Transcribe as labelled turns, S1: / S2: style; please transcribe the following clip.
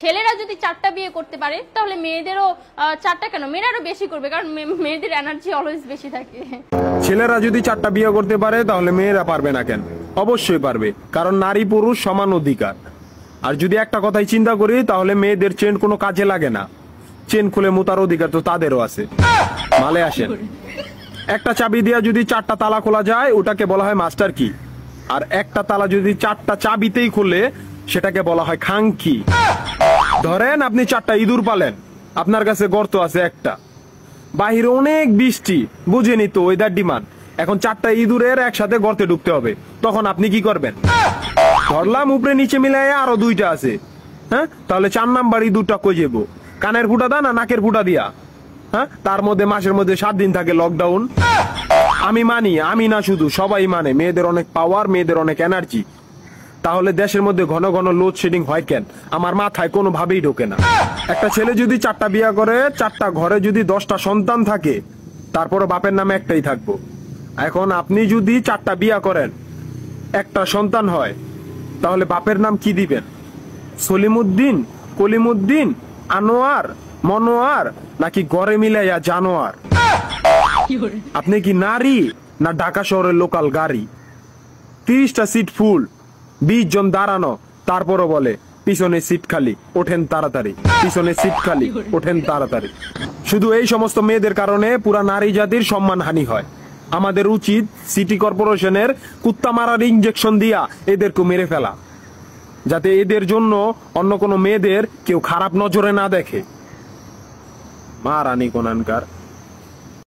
S1: ছেলেরা যদি 4টা বিয়ে করতে পারে তাহলে মেয়েদেরও 4টা কেন, মেয়েরাও বেশি করবে, কারণ মেয়েদের এনার্জি অলওয়েজ বেশি থাকে।
S2: ছেলেরা যদি 4টা বিয়ে করতে পারে তাহলে মেয়েরা পারবে না কেন? অবশ্যই পারবে, কারণ নারী পুরুষ সমান অধিকার। আর যদি একটা কথাই চিন্তা করি তাহলে মেয়েদের চেন কোনো কাজে লাগে না, চেন খুলে মুতার অধিকার তো তাদেরও আছে। মালে আসেন, একটা চাবি দিয়া যদি 4টা তালা খোলা যায় ওটাকে বলা হয় মাস্টার কি, আর একটা তালা যদি 4টা চাবিতেই খুলে সেটাকে বলা হয় খাঙ্কি। ধরেন আপনি 4টা ইঁদুর পালেন, আপনার কাছে গর্ত আছে একটা, বাহিরে অনেক বৃষ্টি, বুঝেনি তো ওয়েদার ডিমান্ড, এখন 4টা ইঁদুরের একসাথে গর্তে ঢুকতে হবে, তখন আপনি কি করবেন? ধরলাম উপরে নিচে মিলাই আরো 2টা আছে, হ্যাঁ, তাহলে 4 নাম্বার ইঁদুরটা কই যাবো? কানের ফুটা দা না নাকের ফুটা দিয়া? হ্যাঁ, তার মধ্যে মাসের মধ্যে 7 দিন থাকে লকডাউন। আমি মানি, আমি না শুধু সবাই মানে, মেয়েদের অনেক পাওয়ার, মেয়েদের অনেক এনার্জি। তাহলে দেশের মধ্যে ঘন ঘন লোডশেডিং হয় কেন? আমার মাথায় কোনোভাবেই ঢোকে না। একটা ছেলে যদি 4টা বিয়ে করে, 4টা ঘরে যদি 10টা সন্তান থাকে, তারপরে বাপের নামে একটাই থাকবো। এখন আপনি যদি 4টা বিয়ে করেন, একটা সন্তান হয়, তাহলে বাপের নাম কি দিবেন? সলিমুদ্দিন, কলিমুদ্দিন, আনোয়ার, মনোয়ার, নাকি গড়ে মিলাইয়া জানোয়ার? আপনি কি নারী না ঢাকা শহরের লোকাল গাড়ি? 30টা সিট ফুল, 20 জন দাঁড়ানো, তারপরও বলে পিছনে সিট খালি, ওঠেন তাড়াতাড়ি, পিছনে সিট খালি, ওঠেন তাড়াতাড়ি। শুধু এই সমস্ত মেয়েদের কারণে পুরা নারী জাতির সম্মানহানি হয়। আমাদের উচিত সিটি কর্পোরেশনের কুত্তা মারার ইনজেকশন দিয়া এদেরকে মেরে ফেলা, যাতে এদের জন্য অন্য কোনো মেয়েদের কেউ খারাপ নজরে না দেখে। মা রানী কোনানকার।